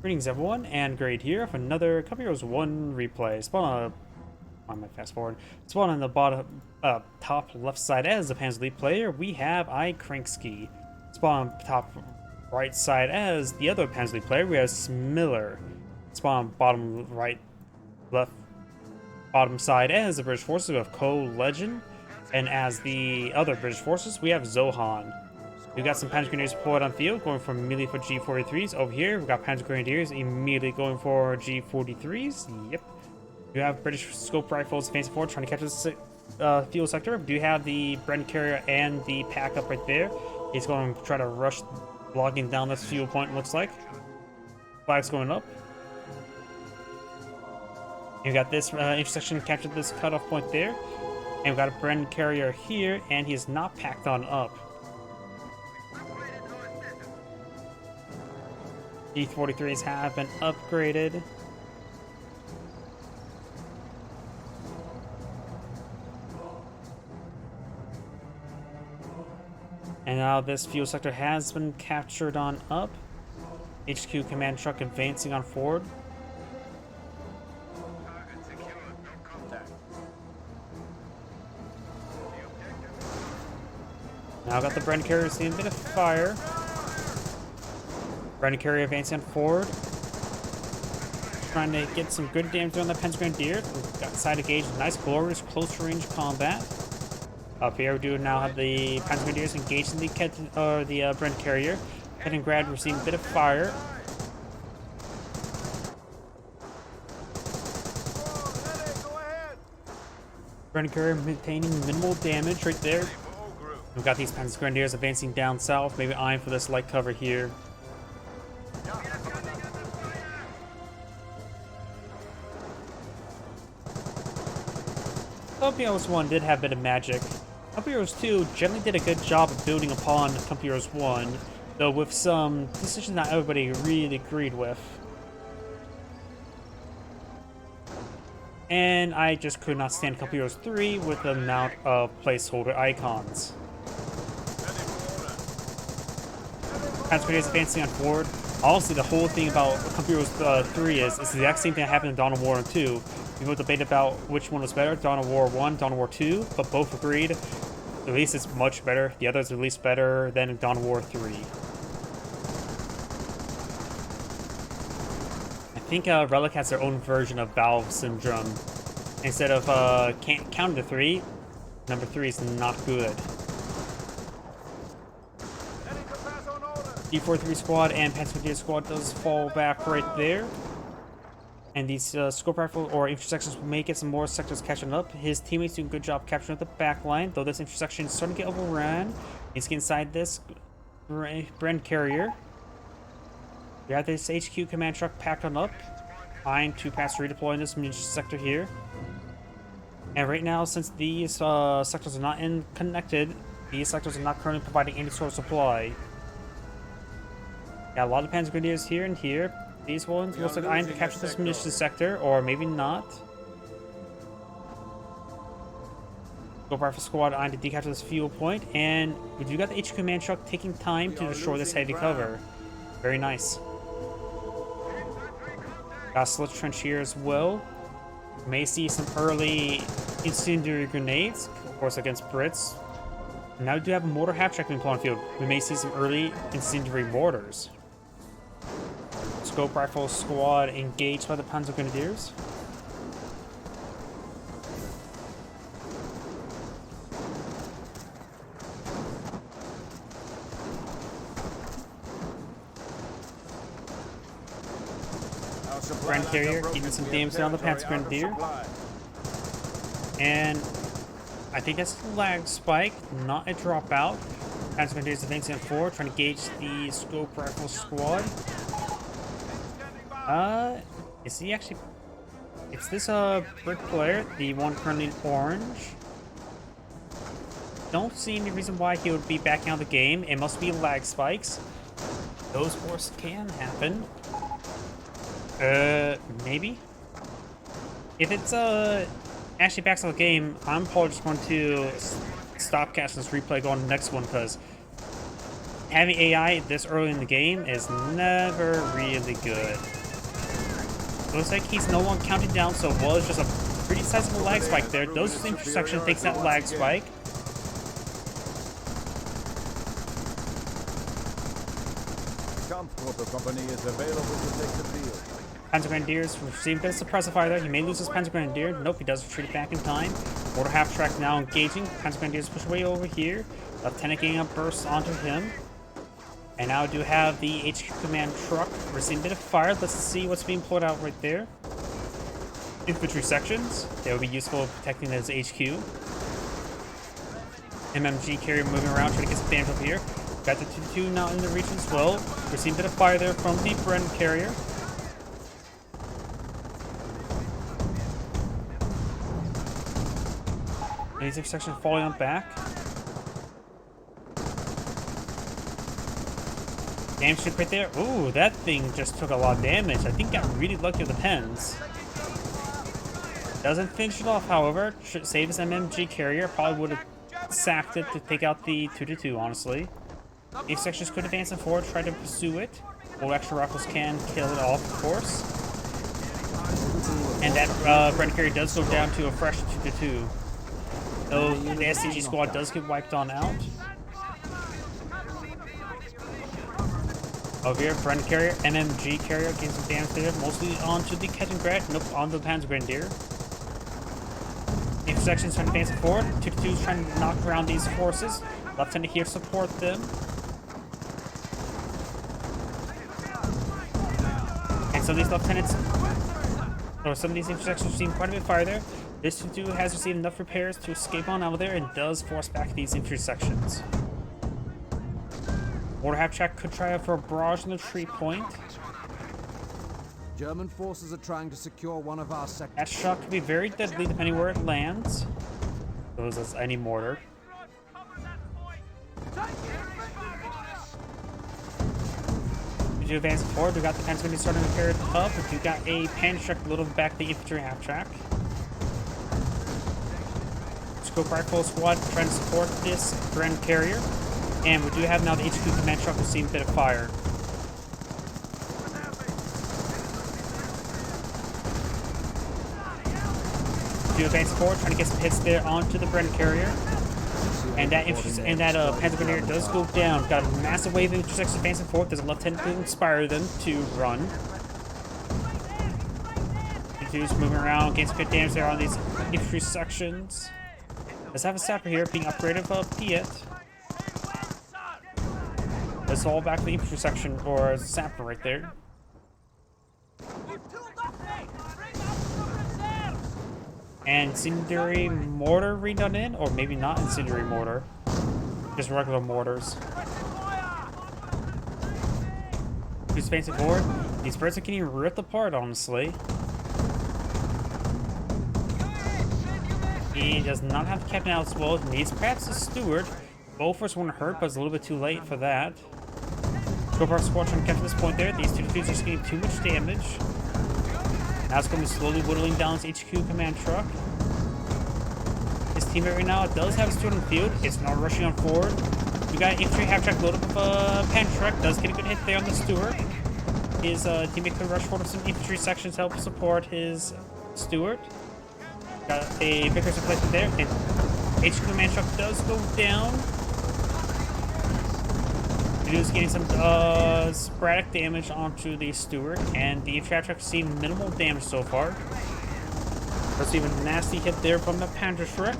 Greetings everyone, and Grade here for another Couple Heroes 1 replay. Spawn on my fast forward. Spawn on the bottom, top left side as the Panzer Elite player, we have iKranksy. Spawn on top right side as the other Panzer Elite player, we have Miller. Spawn on bottom right, left, bottom side as the British forces, we have COHlegend. And as the other British forces, we have Zohan. We've got some Panzer Grenadiers deployed on field, going for immediately for G43s. Over here, we've got Panzer Grenadiers immediately going for G43s. Yep. You have British scope rifles facing forward, trying to catch this field sector. We do have the Brent carrier and the pack up right there. He's going to try to rush, logging down this fuel point, looks like. Flags going up. You got this intersection, captured this cutoff point there. And we've got a Brent carrier here, and he is not packed on up. G43s have been upgraded. And now this fuel sector has been captured on up. HQ command truck advancing on forward. Now I've got the Brent carrier seeing a bit of fire. Brent carrier advancing forward. Trying to get some good damage on the Panzer Grenadier. We've got side engaged, nice glorious close range combat. Up here we do now have the Panzer Grenadiers engaged in the Brent carrier. Leningrad receiving a bit of fire. Brent carrier maintaining minimal damage right there. We've got these Panzer Grenadiers advancing down south, maybe eyeing for this light cover here. Company Heroes 1 did have a bit of magic. Company Heroes 2 generally did a good job of building upon Company Heroes 1, though with some decisions not everybody really agreed with. And I just could not stand Company Heroes 3 with the amount of placeholder icons. Panzer Grenadiers advancing on forward. Honestly, the whole thing about Company Heroes 3 is it's the exact same thing that happened in Dawn of War 2. People debate about which one was better, Dawn of War 1, Dawn of War 2, but both agreed at least it's much better. The other is at least better than Dawn of War 3. I think Relic has their own version of Valve Syndrome. Instead of can't count to 3, number 3 is not good. D43 squad and Panzer Grenadier squad does fall back right there. And these scope rifle or intersections may get some more sectors catching up. His teammates do a good job capturing up the back line, though this intersection is starting to get overrun. He's getting inside this Brent carrier. We have this HQ command truck packed on up, eyeing to pass redeploy in this sector here. And right now, since these sectors are not connected, these sectors are not currently providing any sort of supply. Got a lot of Panzer Grenadiers here and here. These ones looks like eyeing to capture this munitions sector, or maybe not. Scope rifle squad eyeing to decapture this fuel point, and we do got the HQ command truck taking time to destroy this heavy cover. Very nice. Got a slit trench here as well. May see some early incendiary grenades, of course against Brits. And now we do have a mortar half track being put on field. We may see some early incendiary mortars. Scope rifle squad engaged by the Panzer Grenadiers. Brent carrier keeping some damage down the Panzer Grenadier. And I think that's a lag spike, not a dropout. Panzer Grenadiers advancing forward, trying to gauge the scope rifle squad. Is he actually... It's this, brick player, the one currently in orange. Don't see any reason why he would be backing out of the game. It must be lag spikes. Those forces can happen. Maybe? If it's, actually backs out of the game, I'm probably just going to stop casting this replay, go on the next one, because having AI this early in the game is never really good. Looks like he's no longer counting down so well. It's just a pretty sizable lag spike there. Those the intersection takes that lag spike. Company is available to take the field. Panzer Grenadiers receiving a bit of suppressive fire there. He may lose his Panzer Grenadier. Nope, he does retreat back in time. Mortar half track now engaging. Panzer Grenadiers push away over here. Lieutenant getting a burst onto him. And now I do have the HQ command truck receiving a bit of fire. Let's see what's being pulled out right there. Infantry sections. They will be useful protecting his HQ. MMG carrier moving around, trying to get some damage over here. Got the 2-2 now in the region as well. Receiving a bit of fire there from the Bren carrier. Laser section falling on back. Damage strip right there. Ooh, that thing just took a lot of damage. I think got really lucky with the pens. Doesn't finish it off, however. Should save his MMG carrier. Probably would have sacked it to take out the 2-2, honestly. If sections could advance and forward, try to pursue it. Old extra rifles can kill it off, of course. And that Bren carrier does go down to a fresh 2-2. So the SCG squad does get wiped on out. Over here, Bren carrier, MMG carrier, getting some damage there, mostly onto the Kettengrad, nope, onto the Panzer Grenadier. Intersections trying to advance forward, 2-2's trying to knock around these forces. Lieutenant here support them. And some of these lieutenants, or some of these intersections receiving quite a bit of fire there. This 2-2 has received enough repairs to escape on out of there and does force back these intersections. Mortar half track could try out for a barrage on the tree point. German forces are trying to secure one of our sectors. That shot could be very deadly depending where it lands. Those as any mortar. We do advance forward. We got the Panzer starting to repair it up. We got a pan truck a little back the infantry half track. Scope rifle squad trying to support this Bren carrier. And we do have now the HQ command truck receiving a bit of fire. Do advance forward, trying to get some hits there onto the Bren carrier. And that Panzer Grenadier does go down. Got a massive wave of intersections advancing forward. There's a lieutenant to inspire them to run. Dudes moving around, getting some good damage there on these infantry sections. Let's have a sapper here being upgraded for Piet. Let's all back to the infantry section or sapper right there. And incendiary mortar redone in, or maybe not incendiary mortar, just regular mortars. Who's facing forward? These birds are getting ripped apart, honestly. He does not have the captain out as well. Needs perhaps a steward. Both won't hurt, but it's a little bit too late for that. Go squad trying to catch this point there. These 2-2s are just getting too much damage. Now it's going to be slowly whittling down his HQ command truck. His teammate right now does have a steward in the field. It's not rushing on forward. We got an infantry half track loaded with a pan truck. Does get a good hit there on the steward. His teammate could rush forward with some infantry sections to help support his steward. Got a Vickers replacement there. And HQ command truck does go down. Is getting some sporadic damage onto the steward, and the trap truck receiving minimal damage so far. Receiving a nasty hit there from the Panzer Shrek.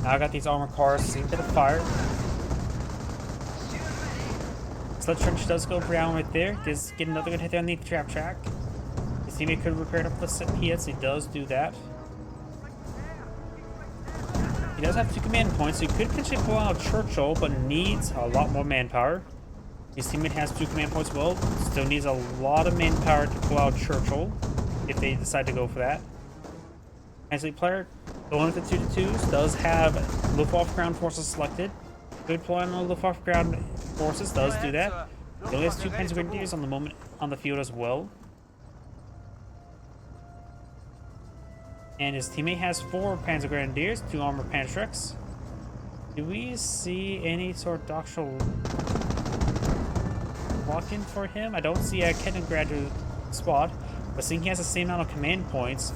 Now I got these armor cars seeing a bit of fire. Sled Trench does go brown right there. Does get another good hit there on the trap track. His teammate could repair it up with the PS. He does do that. He does have 2 command points, so he could potentially pull out Churchill, but needs a lot more manpower. His teammate has 2 command points as well, still needs a lot of manpower to pull out Churchill, if they decide to go for that. Translate player, the one with the 2-2s, does have Luftwaffe ground forces selected. Could pull on the Luftwaffe ground forces, does do that. He only has 2 Panzer Grenadiers on the moment on the field as well. And his teammate has 4 Panzer Grenadiers, 2 armored Panzerschrecks. Do we see any sort of doctrinal lock-in for him? I don't see a Cannon graduate spot, but seeing he has the same amount of command points,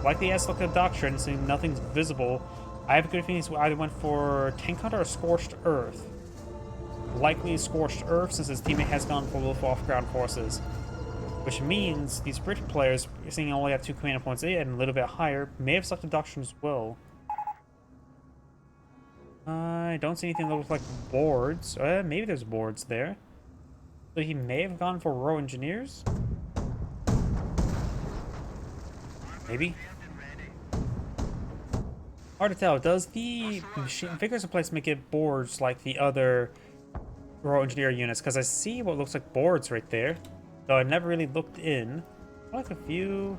likely he has to look at Doctrine, seeing nothing's visible. I have a good feeling he either went for Tank Hunter or Scorched Earth. Likely Scorched Earth, since his teammate has gone for Wolf Ground Forces. Which means these British players, seeing only have 2 command points and a little bit higher, may have selected Doctrine as well. I don't see anything that looks like boards. Maybe there's boards there. So he may have gone for Royal Engineers? Maybe? Hard to tell. Does the figures in place make it boards like the other Royal Engineer units? Because I see what looks like boards right there. Though I never really looked in. Like a few.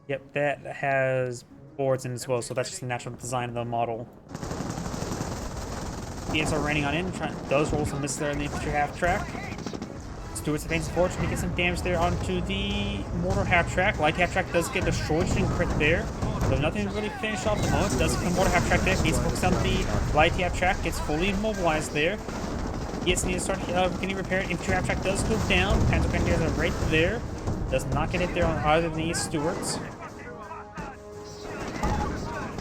Yep, that has boards in as well, so that's just the natural design of the model. Units are raining on in, those rolls and miss there in the infantry half track. Stuart's advancing forward, trying to get some damage there onto the mortar half track. Light half track does get destroyed and crit there. So nothing really finished off the moment. Does come mortar half track there. Needs to focus on the light half track. Gets fully immobilized there. Yes, needs to start getting repaired. Infantry half track does go down. Panzer Grenadiers are right there. Does not get hit there on either of these Stuarts.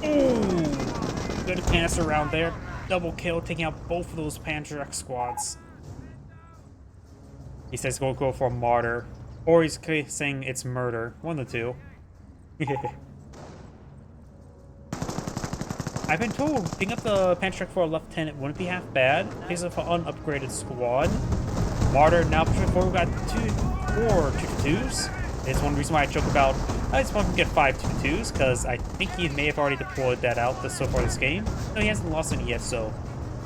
Ooh! Good canister around there. Double kill, taking out both of those Panzer squads. He says go for a martyr. Or he's saying it's murder. One of the two. I've been told picking up the Panzer for a lieutenant wouldn't be half bad. Because of an unupgraded squad. Martyr now pushing forward. We've got 4 2-2s. It's one reason why I joke about I just want him to get 5 2-2s, because I think he may have already deployed that out so far this game. No, he hasn't lost any yet, so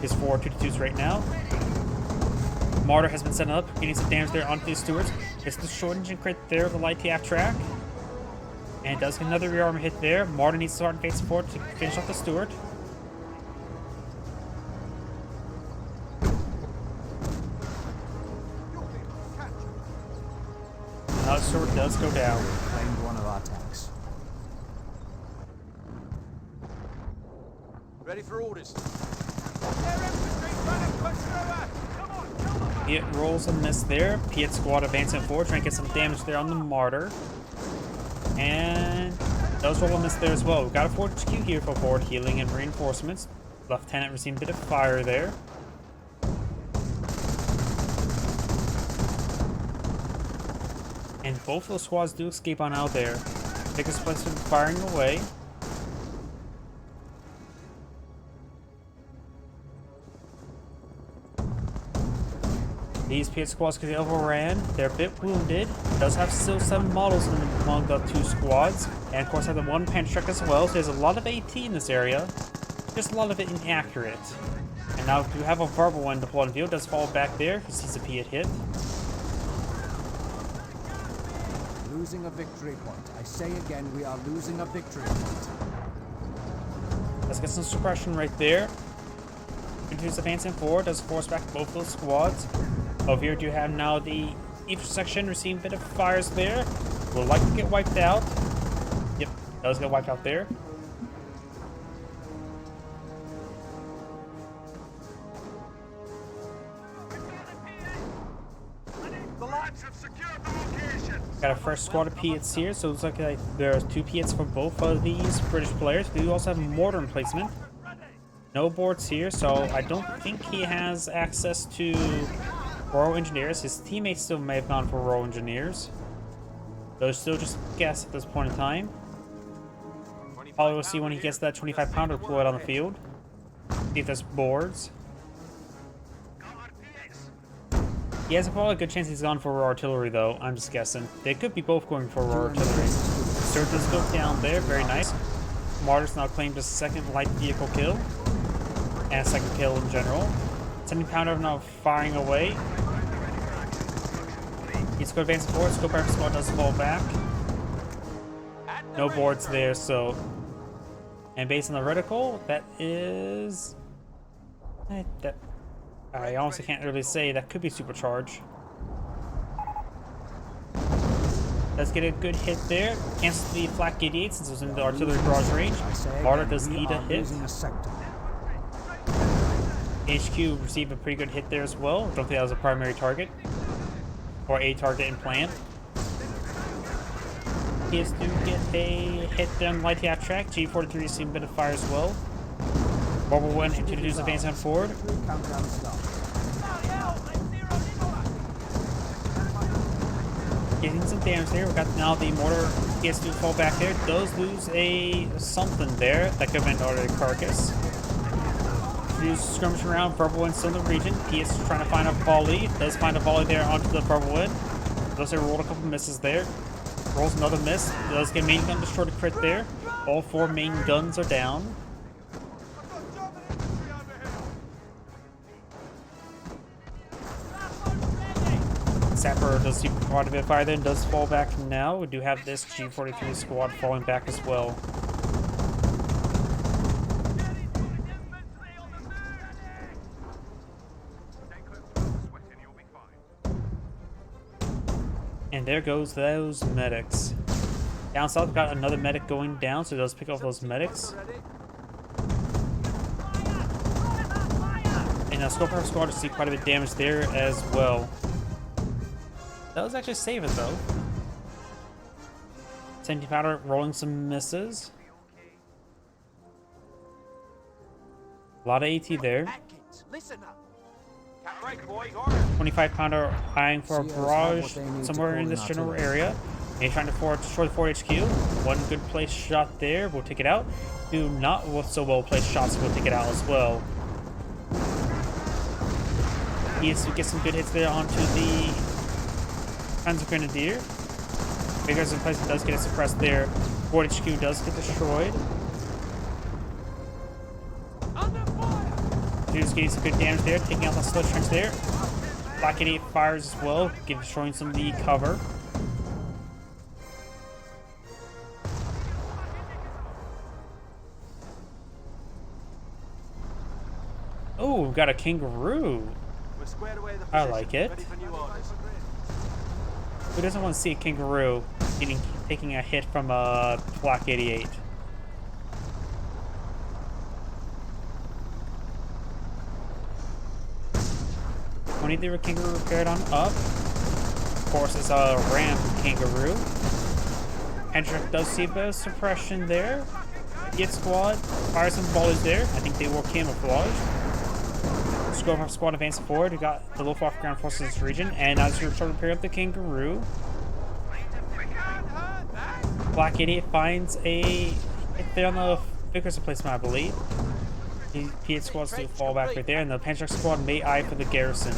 his 4 2-2s right now. Martyr has been set up, getting some damage there onto the Stuarts. It's the short engine crit there with the light TF track. And does get another rear armor hit there. Martyr needs to start facing forward to finish off the Stuart. Another Stuart does go down. Claimed one of our tanks. Ready for orders. It rolls a miss there. Piet squad advancing forward, trying to get some damage there on the Martyr. And does roll a miss there as well. We've got a forward HQ here for forward healing and reinforcements. Lieutenant receiving a bit of fire there. And both of those squads do escape on out there. Biggest placement firing away. These Piet squads could be overran. They're a bit wounded. Does have still 7 models among the 2 squads. And of course have the 1 Panzerschreck as well. So there's a lot of AT in this area. Just a lot of it inaccurate. And now we have a verbal one deployed in the field. Does fall back there. He sees a Piet hit. Losing a victory point. I say again, we are losing a victory point. Let's get some suppression right there. Continues advancing forward. Does force back both those squads. Over here, do you have now the intersection receiving a bit of fires there. Will likely get wiped out. Yep, does get wiped out there. The lads have secured the location. Got a fresh squad of Piets here, so it looks like there's 2 Piets for both of these British players. We do also have mortar emplacement. No boards here, so I don't think he has access to Royal Engineers. His teammates still may have gone for Royal Engineers. Those still just guess at this point in time. Probably will see when he gets that 25-pounder deployed on the field. See if there's boards. He has probably a good chance he's gone for Royal Artillery, though. I'm just guessing. They could be both going for Royal Artillery. Sir does go down there. Very nice. Martyr's now claimed a 2nd light vehicle kill. And a 2nd kill in general. 70-pounder now firing away. He's going to advance forward. Scope rifle squad does fall back. No boards there, so. And based on the reticle, that is. That I honestly can't really say. That could be supercharge. Does get a good hit there. Cancels the flak 88 since it was in the artillery barrage range. Martyr does need a hit. HQ received a pretty good hit there as well. Don't think that was a primary target. Or a target in plan. He has to get a hit there on light attack track. G43 received a bit of fire as well. Barbara 1 introduces advance on forward. Getting some damage there. We got now the mortar. He has to fall back there. Does lose a something there. That could have been already a carcass. He's skirmishing around. Barbara 1 still in the region. He is trying to find a volley. Does find a volley there onto the Barbara 1. Does rolled a couple misses there. Rolls another miss. Does get main gun destroyed a crit there. All 4 main guns are down. Sapper does see quite a bit of fire there and does fall back now. We do have this G43 squad falling back as well. And there goes those medics. Down south, we've got another medic going down, so it does pick up those medics. And Scorpion squad to see quite a bit of damage there as well. That was actually save it though. 17 powder rolling some misses. A lot of AT there. 25 pounder eyeing for a barrage somewhere in this general area. And he's trying to destroy the Fort HQ. One good place shot there. We'll take it out. Two not so well placed shots. We'll take it out as well. He needs to get some good hits there onto the Panzer Grenadier. Figures in place does get it suppressed there. Fort HQ does get destroyed. Dude's getting some good damage there, taking out the slit trench there. Black 88 fires as well, destroying some of the cover. Oh, we've got a kangaroo. I like it. Who doesn't want to see a kangaroo taking a hit from a Black 88? There a kangaroo repaired on up. Of course, it's a ramp kangaroo. Hendrick does see a bit of suppression there. Hit squad fires some volleys there. I think they were camouflaged. Scorpion squad advancing forward. We got the Luftwaffe ground forces in this region, and as you're trying to repair up the kangaroo, Black 88 finds a hit there on the Vickers replacement, I believe. The P8 squads do fall back right there, and the Panzer squad may eye for the garrison.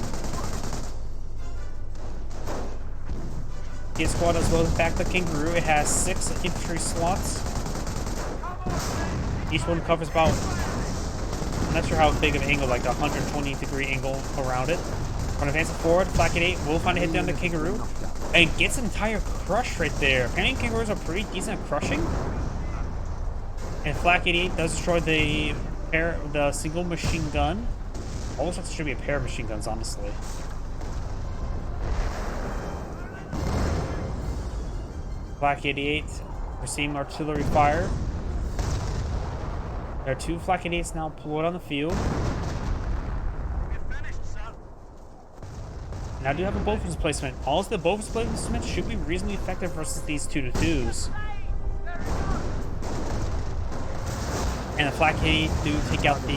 P8 squad as well as back the kangaroo. It has 6 infantry slots. Each one covers about, I'm not sure how big of an angle, like a 120-degree angle around it. When advancing forward, Black 88 will find a hit down the kangaroo and gets entire crush right there. Apparently kangaroos are pretty decent at crushing. And Flak 88 does destroy the single machine gun. Almost like it should be a pair of machine guns, honestly. Flak 88 receiving artillery fire. There are 2 Flak 88s now deployed on the field. And I do have a Bofors placement. All of the Bofors placement should be reasonably effective versus these 2-2s. And the Flak 88 do take out the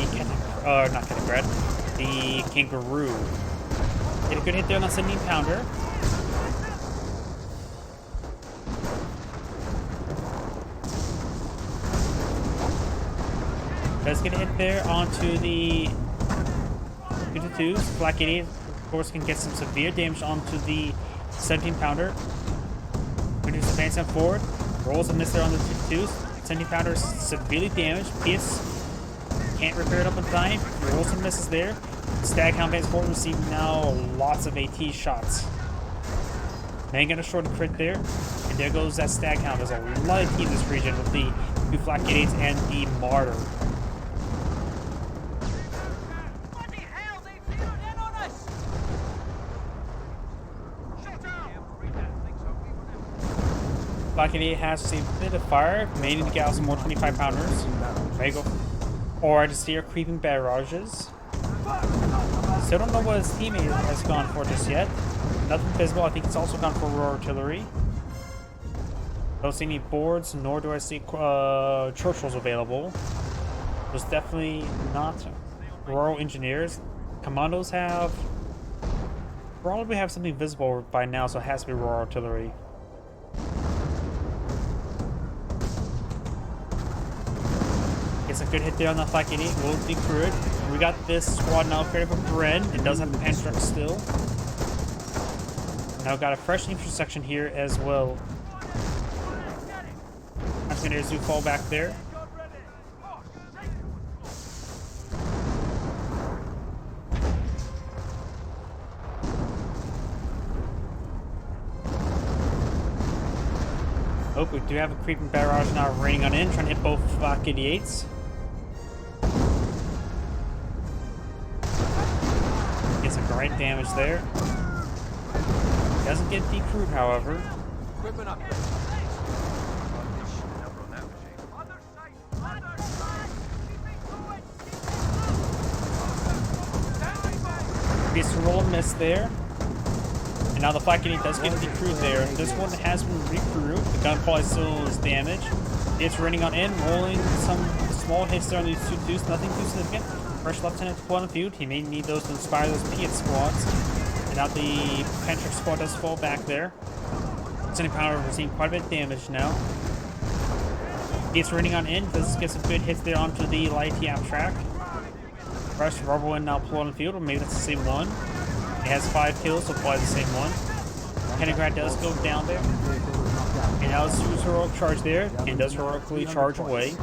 the kangaroo. Get a good hit there on the 17 pounder. Does get a hit there onto the 2-2s. Flak 88, of course, can get some severe damage onto the 17 pounder. Reduce advance forward. Rolls a miss there on the 2-2s. 17 pounder is severely damaged. PS can't repair it up in time. Rolls and misses there. Stag Hound advance forward, receiving now lots of AT shots. Man gonna short a crit there. And there goes that Stag Hound. There's a lot of AT in this region with the 2 Flak 88s and the Martyr. Black 88 has received a bit of fire, may need to get out some more 25 pounders. May go. Or to steer creeping barrages. Still don't know what his teammate has gone for just yet. Nothing visible. I think it's also gone for Royal Artillery. Don't see any boards, nor do I see Churchills available. There's definitely not Royal Engineers. Commandos have probably have something visible by now, so it has to be Royal Artillery. Gets a good hit there on the Flak 88. Will be crude. We got this squad now created from Bren. It does have the pan truck still. Now got a fresh intersection here as well. Engineers do fall back there. Oh, we do have a creeping barrage now raining on in, trying to hit both Flak 88s. Get some great damage there. Doesn't get decrewed, however. Equipment up. Gets a roll and miss there. And now the Flak 88 does get decrewed there. This one has been recrewed. The gun probably still is damaged. It's raining on in, rolling some small hits there on these 2-2s. Nothing too significant. First Lieutenant to pull on the field. He may need those to inspire those Piet squads. And now the Pentrick squad does fall back there. 70 pounder receiving quite a bit of damage now. It's raining on in. Does get some good hits there onto the light TAP track. Fresh Rubber Wind now pull on the field, or maybe that's the same one. He has 5 kills, so probably the same one. Pendergrad does go down there. And now it's his heroic charge there, and does heroically charge away.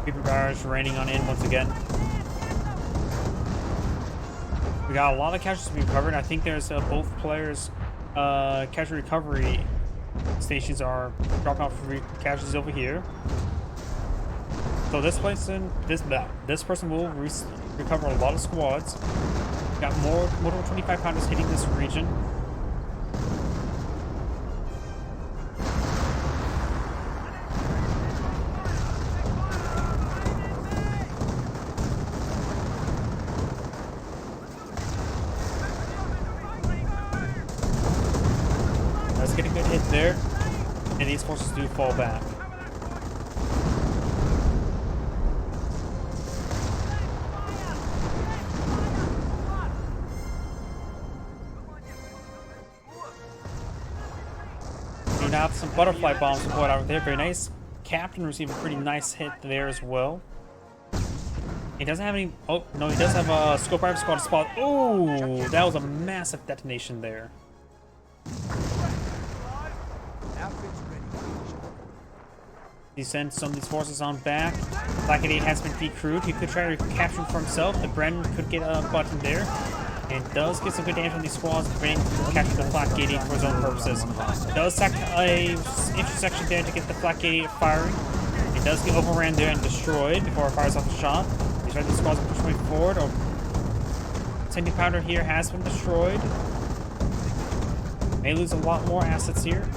Creeper barrage raining on in once again. We got a lot of casualties to be recovered. I think there's both players' casualty recovery stations are dropping off casualties over here. So this person will recover a lot of squads. Got more 25 pounders hitting this region. Let's get a good hit there, and these forces do fall back. Now some butterfly bombs deployed out there. Very nice. Captain received a pretty nice hit there as well. He doesn't have any. Oh no, he does have a scope rifle squad spot. Oh, that was a massive detonation there. He sends some of these forces on back. Black 88 has been decrewed. He could try to capture him for himself. The Bren could get a button there. And does get some good damage on these squads, preventing him from capturing the Flak 88 for his own purposes. Does sack a intersection there to get the Flak 88 firing. It does get overran there and destroyed before it fires off the shot. These red squads are pushing forward. 70 pounder here has been destroyed. May lose a lot more assets here.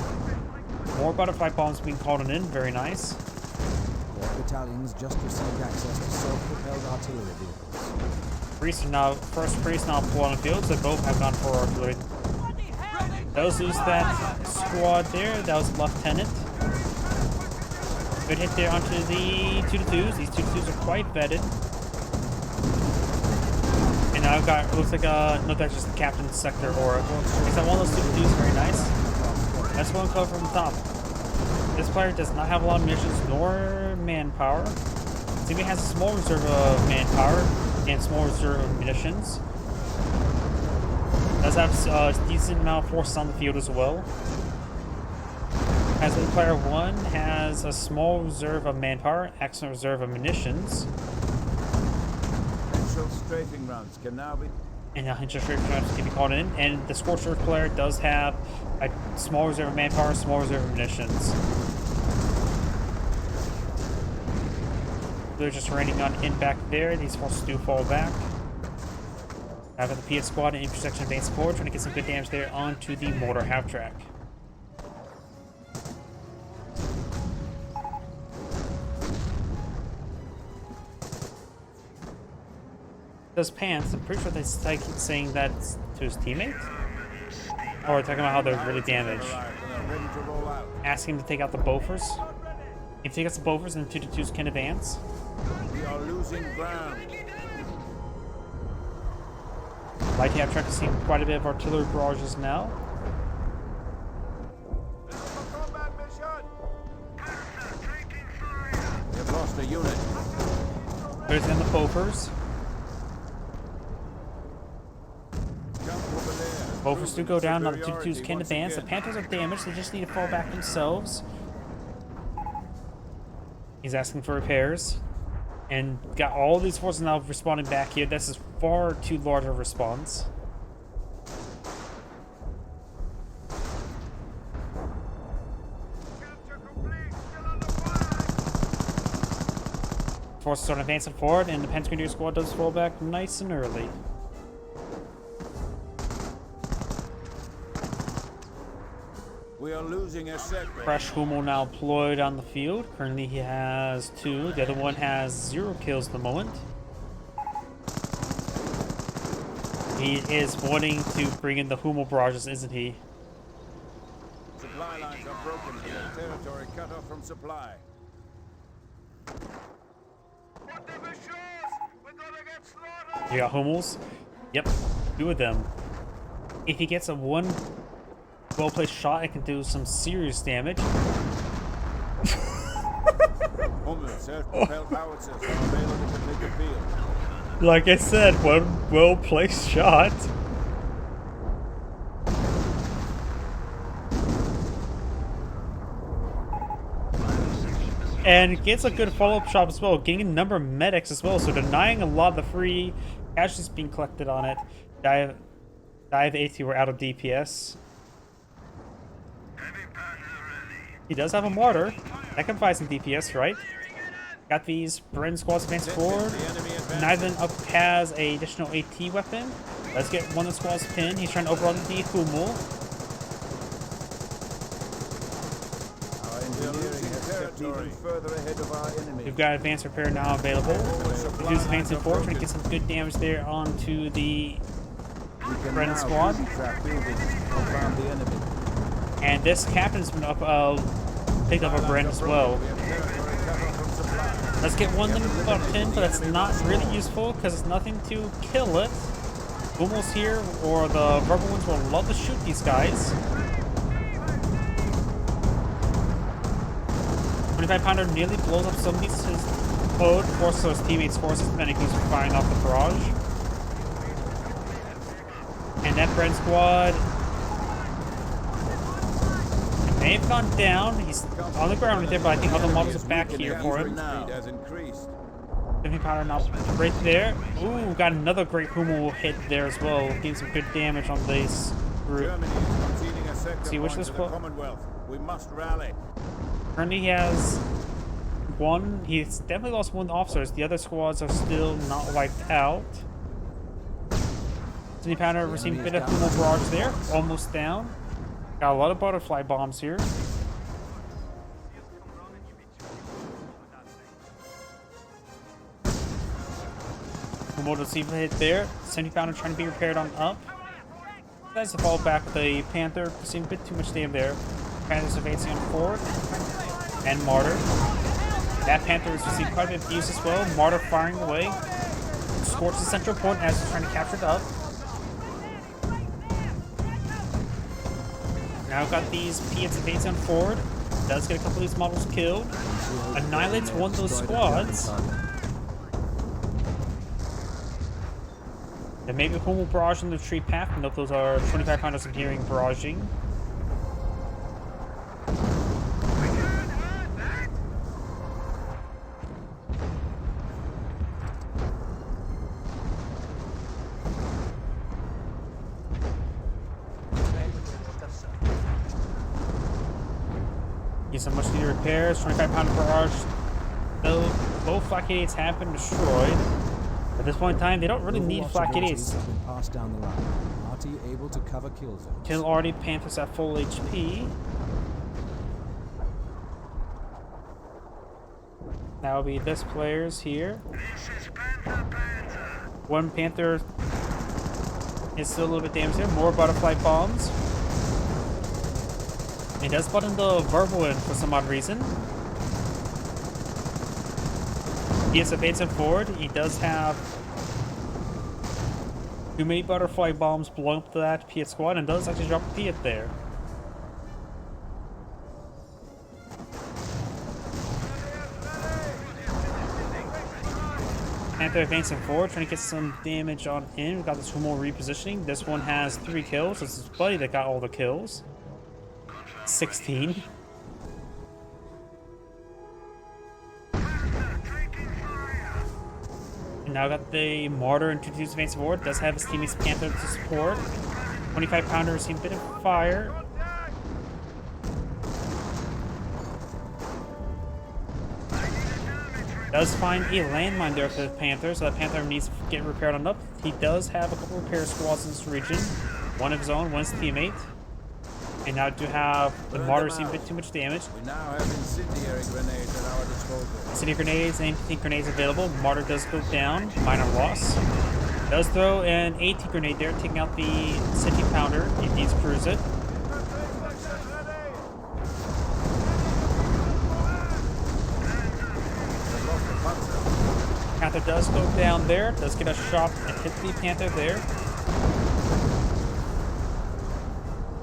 More butterfly bombs being called in. Very nice. Both battalions just received access to self-propelled artillery vehicles. First priest now pull on the field, so both have gone for artillery. Those lose that squad there. That was Lieutenant. Good hit there onto the 2-2s. These 2-2s are quite vetted. And now I've got, looks like no, that's just the captain's sector aura. Is that one of those 2-2s? Very nice. That's one cover from the top. This player does not have a lot of munitions nor manpower. He has a small reserve of manpower and small reserve of munitions. Does have a decent amount of forces on the field as well. As in player 1 has a small reserve of manpower, excellent reserve of munitions. Potential strafing rounds can now be. And just strafing rounds can be called in. And the Scorched Earth player does have a small reserve of manpower, small reserve of munitions. They're just raining on in back there. These forces do fall back. I've got the PS squad and intersection advance forward, trying to get some good damage there onto the mortar half track. Those pants, I'm pretty sure that's like saying that to his teammate? Or talking about how they're really damaged. Ready to roll out. Asking him to take out the Bofors. If he takes the Bofors, then 2-2s can advance. We are losing ground. Light half track has seen quite a bit of artillery barrages now. This is a combat mission. We have lost a unit. There's in the Bofors. Jump over there. Bofors do go down, now the Superiority 2-2s can once advance. The again. Panthers are damaged, they just need to fall back themselves. He's asking for repairs. And got all these forces now responding back here. This is far too large a response. Capture complete. Still under fire. Forces start advancing forward, and the Pentagon squad does fall back nice and early. We are losing a sector. Fresh Hummel now deployed on the field. Currently he has 2. The other one has 0 kills at the moment. He is wanting to bring in the Hummel barrages, isn't he? Supply lines are broken. We have territory cut off from supply. Whatever shows, we're gonna get slaughtered. You got Hummels? Yep, 2 of them. If he gets a one well-placed shot, it can do some serious damage. Hummel self-propelled howitzers are available to take the field. Like I said, one well-placed shot. And gets a good follow-up shot as well, getting a number of medics as well, so denying a lot of the free casualties being collected on it. Dive AT were out of DPS. He does have a mortar. That can provide some DPS, right? Got these Bren squads advanced forward. Neither of them up has a additional AT weapon. Let's get one of the squads pinned. He's trying to overrun the Hummel. Our engineering has stepped even further ahead of our enemy. We've got advanced repair now available. The dude's advancing forward, trying to get some good damage there onto the Bren squad. Trap buildings to confound the enemy. And this captain's been up, picked up a Bren as well. We have territory cut off from supply. Let's get one of them up pinned, but that's not really useful because it's nothing to kill it. Hummel's here, or the rubber ones will love to shoot these guys. 25-pounder nearly blows up somebody's code, forces those teammates' forces, depending who's firing off the barrage. And that Bren squad may have gone down. He's on the ground right there, but I think other models are back here for him. Speed has increased. 50-pounder now right there. Ooh, got another great Hummel hit there as well. Getting some good damage on this group. Germany is conceding a sector See, which point this to the quote- Commonwealth. We must rally. Currently he has one. He's definitely lost one officers. The other squads are still not wiped out. 50-pounder receiving a bit of Hummel barrage there. Almost down. Got a lot of butterfly bombs here. Hummel receive a hit there. 70-pounder trying to be repaired on up. Tries to fall back with the Panther. Receiving a bit too much damage there. Panther's advancing on forward. And Martyr. That Panther has received quite a bit of use as well. Martyr firing away. Scorches the central point as he's trying to capture it up. Now got these P.S. advancing on forward. Does get a couple of these models killed. Annihilates one of those squads. There may be Hummel barrage on the retreat path. Nope, those are 25-pounders engineering barraging. Get some much needed repairs. 25-pounder barrage. Though both blockades have been destroyed. At this point in time, they don't really need flak Abilities idiots. have been passed down the line. Party able to cover kill zones. Kill already Panthers at full HP. That'll be this player's here. One Panther is still a little bit damaged here. More butterfly bombs. He does put in the verbal in for some odd reason. He is advancing forward. He does have too many butterfly bombs blowing up that Piet squad and does actually drop a Piet there. Panther advancing forward, trying to get some damage on him. We've got this one more repositioning. This one has 3 kills. This is Buddy that got all the kills. 16. And now got the Martyr and 2-2's advancing forward. Does have his teammates Panther to support. 25 pounder receiving a bit of fire. Does find a landmine there for the Panther, so that Panther needs to get repaired on up. He does have a couple repair squads in this region. One of his own, one's teammate. And now do have the Martyr receiving a bit too much damage. We now have incendiary grenades at our disposal. Incendiary grenades and anti-tank grenades available. Martyr does go down, minor loss. Does throw an AT grenade there, taking out the City Pounder. He needs to cruise it. Panther does go down there, does get a shot and hit the Panther there.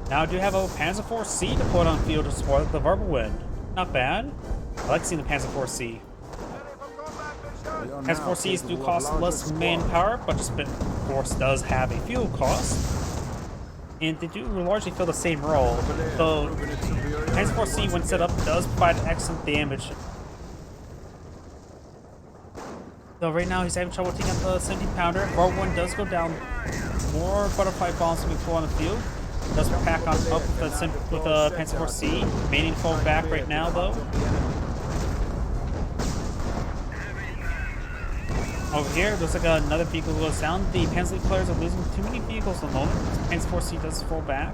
Now I do have a Panzer IV-C to put on field to support the verbal win. Not bad. I like seeing the Panzer IV-C. Panzer IV-Cs do cost less manpower, but just of course does have a fuel cost. And they do largely fill the same role. So Panzer IV-C when set up does provide excellent damage. So right now he's having trouble taking out the 17 pounder. Bar 1 does go down. More butterfly bombs to be put on the field. Does pack on up with the Panzer IV-C. May need to fall back right now though. Over here, looks like another vehicle goes down. The Panzer players are losing too many vehicles at the moment. Panzer IV-C does fall back.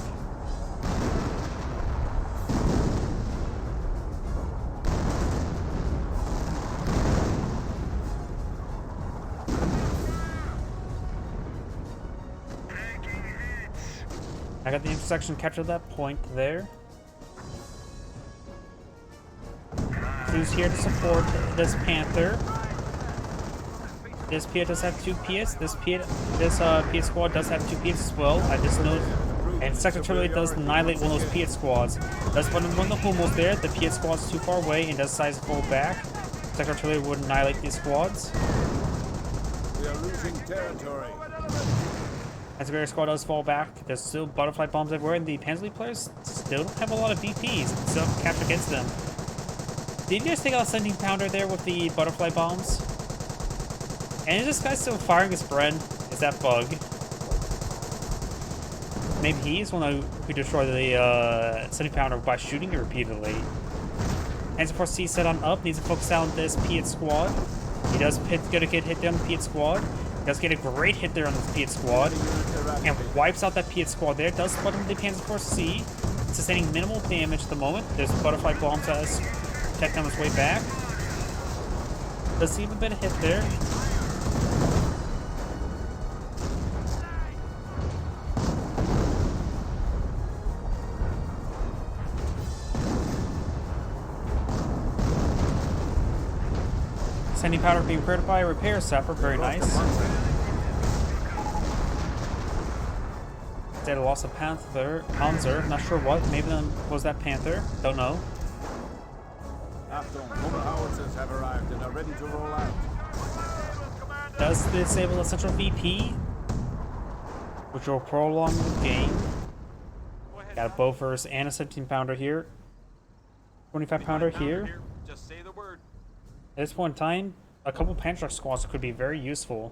I got the intersection captured that point there. Who's here to support this Panther? This Piet does have 2 Piets. This Piet squad does have 2 Piets as well. I just noticed. And Secretary does annihilate one of those Piet squads. Does one of the Humos there. The Piet squad's too far away and does decide to fall back. Secretary would annihilate these squads. We are losing territory. As the various squad does fall back, there's still butterfly bombs everywhere, and the Panzer players still don't have a lot of VPs. Still capture against them. Did you guys take out a 17 pounder there with the butterfly bombs? And is this guy still firing his friend? Is that bug? Maybe he's one who destroyed the 17 pounder by shooting it repeatedly. Panzer IV-C set on up, needs to focus on this Piet squad. He does get a good hit there on the Piet squad. Does get a great hit there on this Piet squad and wipes out that Piet squad there. Does split him with the Panzer IV-C, sustaining minimal damage at the moment. There's butterfly bombs as checked on his way back. Does see a bit of hit there. Sending powder being repaired by a repair sapper, very nice. They lost a Panzer, not sure what, maybe then was that Panther, don't know. After howitzers have arrived and are ready to roll out. Does disable the central VP, which will prolong the game. Got a Bofors and a 17 pounder here. 25 pounder here. Just say the word. At this point in time, a couple Panther squads could be very useful.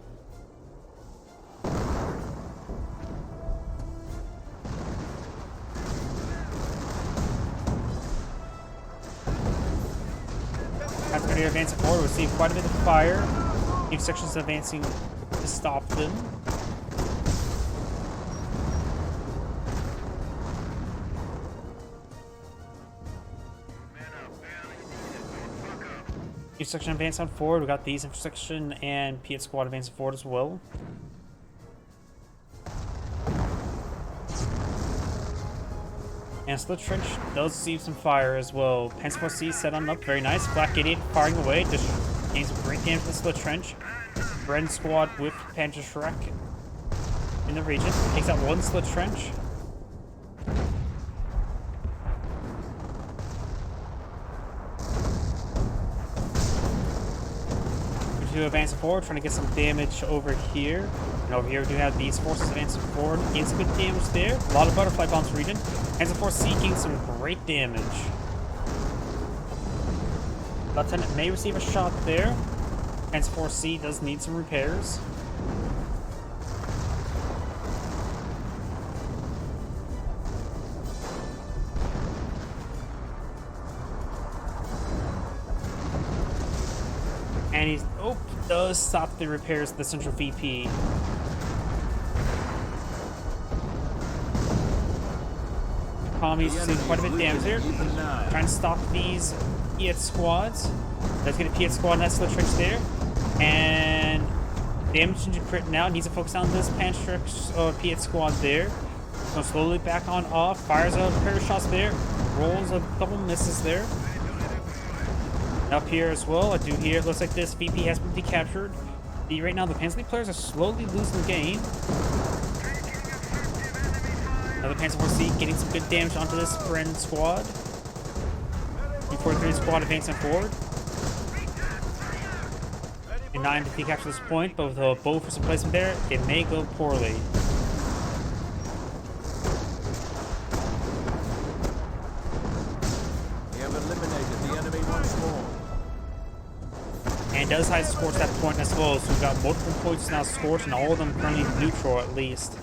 After advancing forward, we receive quite a bit of fire. Each section's advancing to stop them. Section advance on forward. We got these intersection and Piet squad advancing forward as well. And Split Trench does receive some fire as well. Pensacola C set on up, very nice. Black Idiot firing away, just gains some great damage to the Split Trench. Red squad with Panther Shrek in the region. Takes out one Split Trench. To advance forward, trying to get some damage over here. And over here we do have these forces advancing forward. Gain some good damage there. A lot of butterfly bombs region. Hands of Force C gains some great damage. Lieutenant may receive a shot there. Hands of Force C does need some repairs. And he's does stop the repairs of the central VP. Tommy's doing quite a bit of damage here. Trying to stop these Piet squads. Does get a Piet squad and that's the trench there. And damage into crit now. Needs to focus on this Piet squad there. So slowly back on off. Fires a pair of shots there. Rolls a couple misses there. Up here as well, I do hear it looks like this VP has been decaptured. Right now, the Panzer League players are slowly losing the game. Another Panzer Force C getting some good damage onto this Bren squad. U-43 squad advancing forward. And 9 to decapture this point, but with a bow for some placement there, it may go poorly. We have eliminated the enemy once more. And does high scorch that point as well, so we've got multiple points now scorched, and all of them currently neutral at least.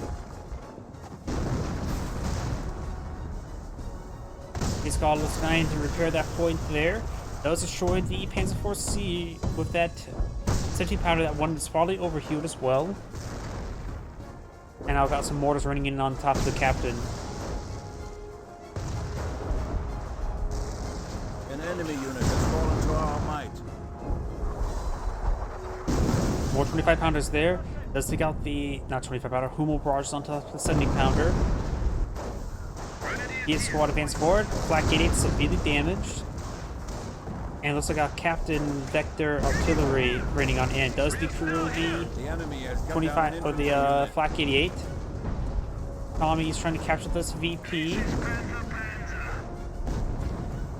He's got Los Nine to repair that point there. Does destroy the Panzer Force C with that 70 pounder. That one is probably overhealed as well. And I've got some mortars running in on top of the captain. An enemy unit has fallen to our might. More 25 pounders there. Does take out the, not 25 pounder, Hummel barrages on top of the 70 pounder. Piet squad advance forward. Black Idiot severely damaged. And looks like a Captain Vector Artillery raining on in. Does decrew the 25 or the Flak 88. Tommy is trying to capture this VP.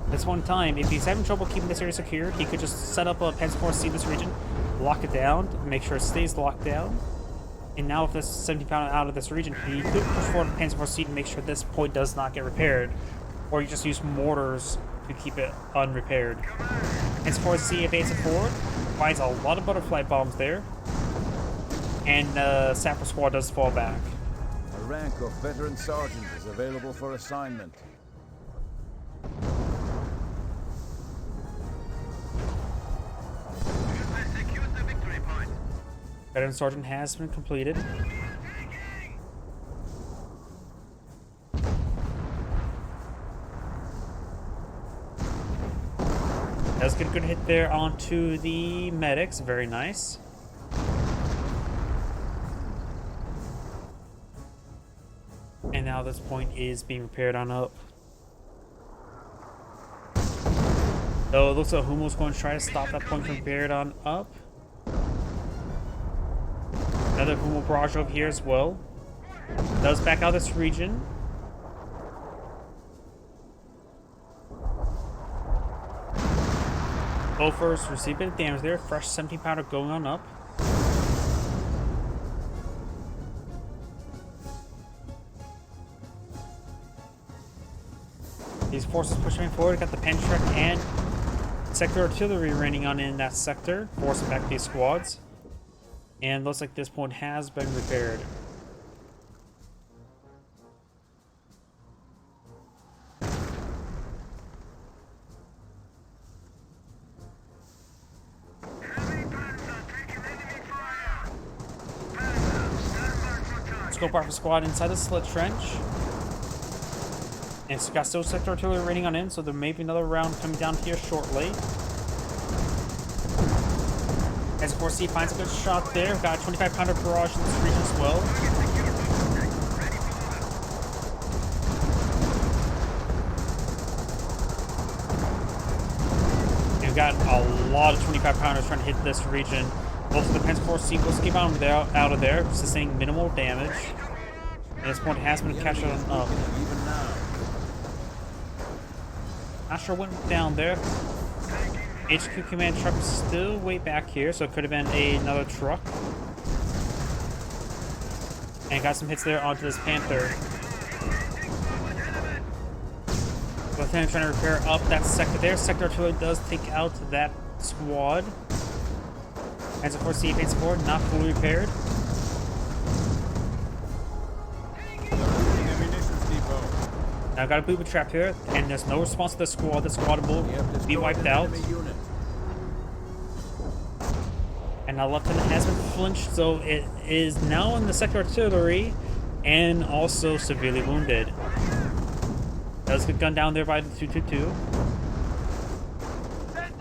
This one time, if he's having trouble keeping this area secure, he could just set up a Panzer Force C in this region, lock it down, make sure it stays locked down. And now with this 70 pounder out of this region, he could push forward the Panzer Force C to make sure this point does not get repaired. Or you just use mortars to keep it unrepaired. Panzer Force C advances forward, finds a lot of butterfly bombs there. And Sapper Squad does fall back. A rank of veteran sergeant is available for assignment. Veteran Sergeant has been completed. Does get a good hit there onto the medics. Very nice. And now this point is being repaired on up. So it looks like Hummel's going to try to stop that point from repaired on up. Another Hummel barrage over here as well. Does back out this region. Gophers receive a bit of damage there. Fresh 70 pounder going on up. These forces pushing forward. Got the Pentrek and Sector Artillery raining on in that sector, forcing back these squads. And looks like this point has been repaired. Scope rifle squad inside the slit trench. And it's got still sector artillery raining on in, so there may be another round coming down here shortly. As of course, he finds a good shot there. We've got a 25-pounder barrage in this region as well. And we've got a lot of 25-pounders trying to hit this region. Both of the Panzer IV sequels came out of there, sustaining minimal damage. At this point, it has been captured on not sure what went down there. HQ command truck is still way back here, so it could have been another truck. And got some hits there onto this Panther. Lieutenant trying to repair up that sector there. Sector artillery does take out that squad. As of course, the Panzer IV not fully repaired. Now I've got a booby trap here, and there's no response to the squad. The squad will be wiped out. And now Lieutenant has been flinched, so it is now in the sector artillery and also severely wounded. Does get gunned down there by the 222.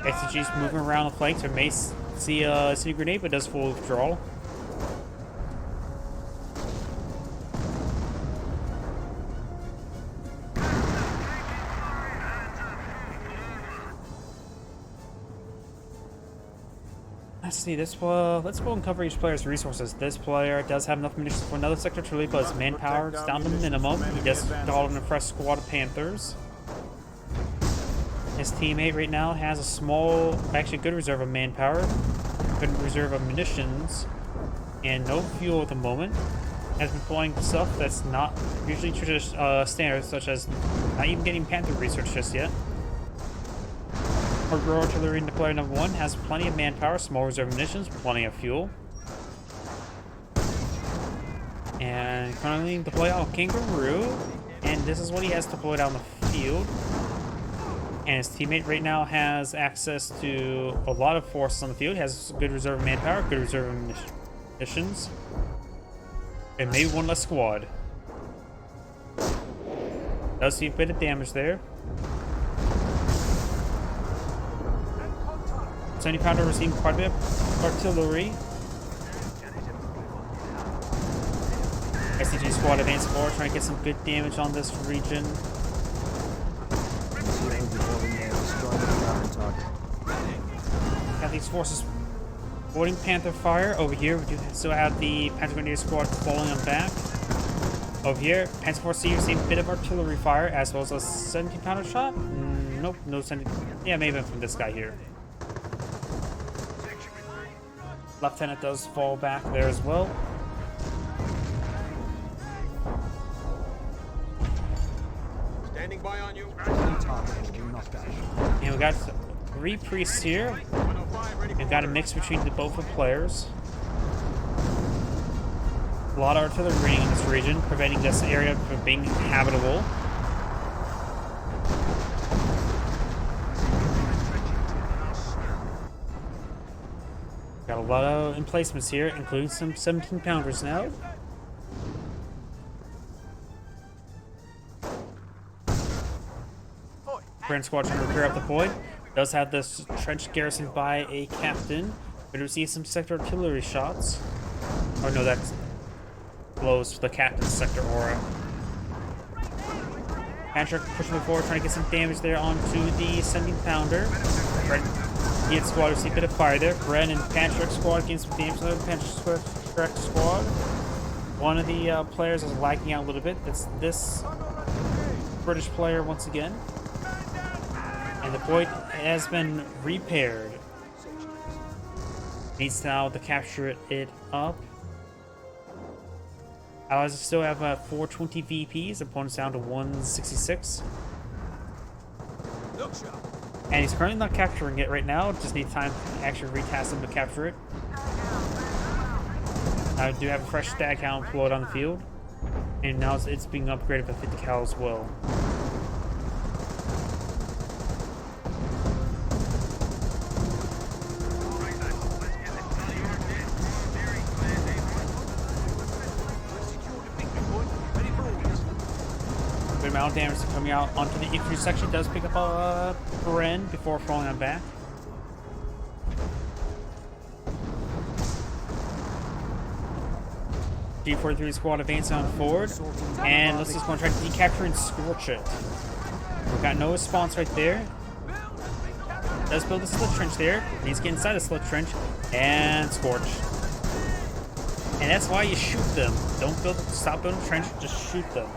SCG's moving around the flanks. Or may see a city grenade, but does full withdrawal. Let's see, let's go and cover each player's resources. This player does have enough munitions for another sector artillery, but his manpower is down to minimum. He just installed in a fresh squad of Panthers. His teammate right now has a small, actually good reserve of manpower, good reserve of munitions, and no fuel at the moment. Has been deploying stuff that's not usually standard, such as not even getting Panther research just yet. Our artillery in player number 1 has plenty of manpower, small reserve munitions, plenty of fuel. And currently deployed on Kangaroo, and this is what he has deployed out on the field. And his teammate right now has access to a lot of forces on the field, has good reserve of manpower, good reserve of munitions, and maybe one less squad. Does see a bit of damage there. 70-pounder receiving quite a bit of artillery. SCG squad advanced forward, trying to get some good damage on this region. Got these forces avoiding Panther fire. Over here, we do still have the Panther Grenadier squad falling on back. Over here, Panzer IV receiving a bit of artillery fire, as well as a 17-pounder shot. Nope, no 17. Yeah, maybe from this guy here. Lieutenant does fall back there as well. Standing by on you. And we got 3 priests here. We've got a mix between both the players. A lot of artillery raining in this region, preventing this area from being habitable. Got a lot of emplacements here, including some 17-pounders now. Grand squad trying to repair up the point. Does have this trench garrisoned by a captain. But receive some sector artillery shots. Oh no, that's blows for the captain's sector aura. Patrick pushing forward, trying to get some damage there onto the 17-pounder. He had squad receive a bit of fire there. Bren and Patrick squad getting some damage on the Patrick squad. One of the players is lagging out a little bit. That's this British player once again. And the point has been repaired. Needs now to capture it up. Allies still have 420 VPs. Opponent's down to 166. And he's currently not capturing it right now. Just need time to actually retask him to capture it. I do have a fresh stag hound float on the field. And now it's being upgraded with 50 cal as well. amount of damage coming out onto the infantry section. Does pick up a Bren before falling on back. G43 squad advancing on forward, and let's just go and try to decapture and scorch it. We've got no response right there. Does build a slit trench there. Needs to get inside the slit trench and scorch. And that's why you shoot them. Don't stop building a trench, just shoot them.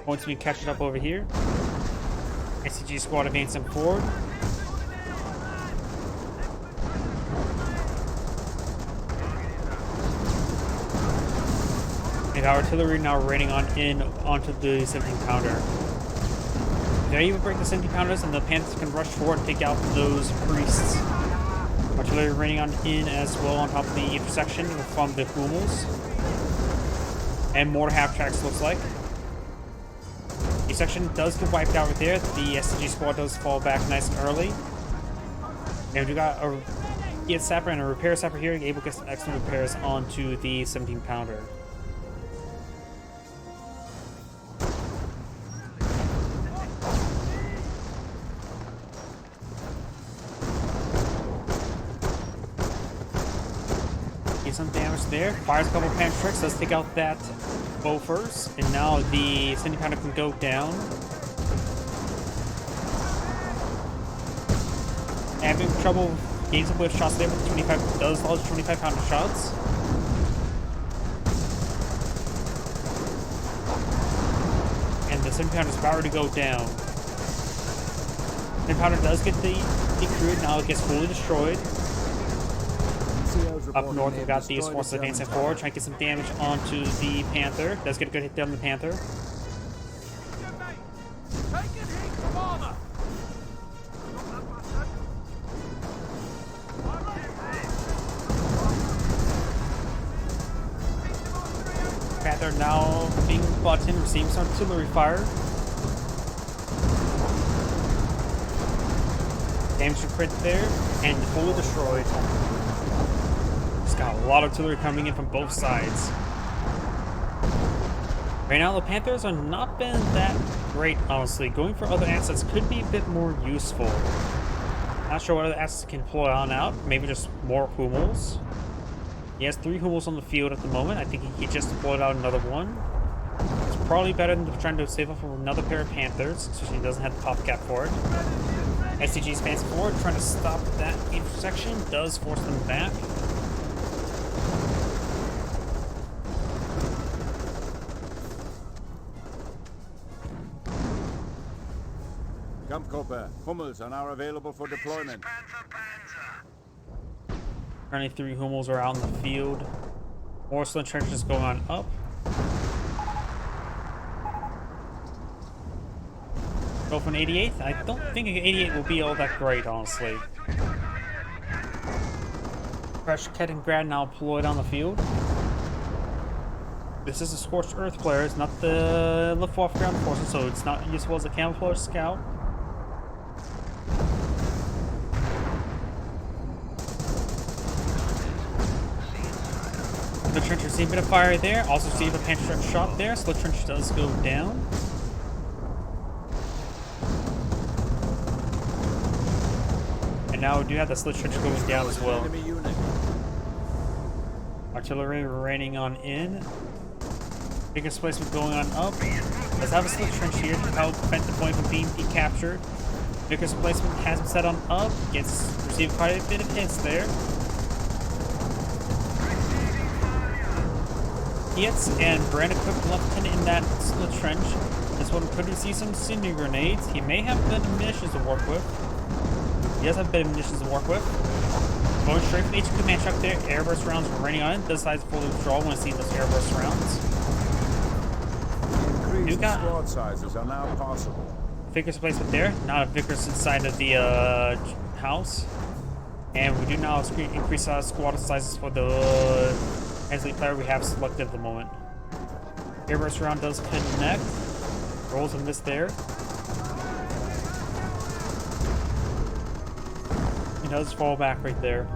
Going to be captured up over here. SCG squad advancing forward. And our artillery now raining onto the 17-pounder. They're able to break the 17-pounders, and the Panthers can rush forward and take out those priests. Artillery raining in as well on top of the intersection from the Hummels. And more half-tracks, looks like. The section does get wiped out right there. The SCG squad does fall back nice and early. And we got a get sapper and a repair sapper here, able to get some excellent repairs onto the 17-pounder. Some damage there. Fires a couple of pan tricks. Let's take out that bow first. And now the 70-pounder can go down. Having trouble getting some whiff shots there, but the 25 does lodge 25-pounder shots. And the 70-pounder is about to go down. 70-pounder does get the crude. Now it gets fully destroyed. Up north, we've got these forces advancing forward, trying to get some damage onto the Panther. Does get a good hit down the Panther. Panther now being buttoned, receiving some artillery fire. Damage to crit there, and fully destroyed. Got a lot of artillery coming in from both sides. Right now, the Panthers are not been that great, honestly. Going for other assets could be a bit more useful. Not sure what other assets can deploy on out. Maybe just more Hummels. He has 3 Hummels on the field at the moment. I think he just deployed out another one. It's probably better than trying to save up for another pair of Panthers, especially he doesn't have the pop cap for it. SCG's advancing forward, trying to stop that intersection. Does force them back. Kampfgruppe, Hummels are now available for deployment. Currently 3 Hummels are out in the field. More slit trenches going on up. Go for an 88th. I don't think an 88 will be all that great, honestly. Fresh Ket and Grad now deployed on the field. This is a Scorched Earth player. It's not the Luftwaffe ground forces, so it's not useful as a camouflage scout. The trench received a bit of fire there. Also received a pan trench shot there. So the trench does go down. And now we do have the slit trench going down as well. Artillery raining on in. Big displacement going on up. Let's have a slit trench here to help prevent the point from being decaptured. Big displacement has been set on up. Received quite a bit of hits there. Hits and brand equipped lieutenant in that slit trench. This one could receive some cinder grenades. He may have a bit of munitions to work with. He does have a bit of munitions to work with. Going straight for the HQ command truck there. Airburst rounds raining on it. This side's fully withdrawal when I see those airburst rounds. Increased squad sizes are now possible. Vickers placement there. Not a Vickers inside of the house. And we do now increase squad sizes for the Hensley player we have selected at the moment. Airburst round does connect. Rolls a miss there. He does fall back right there.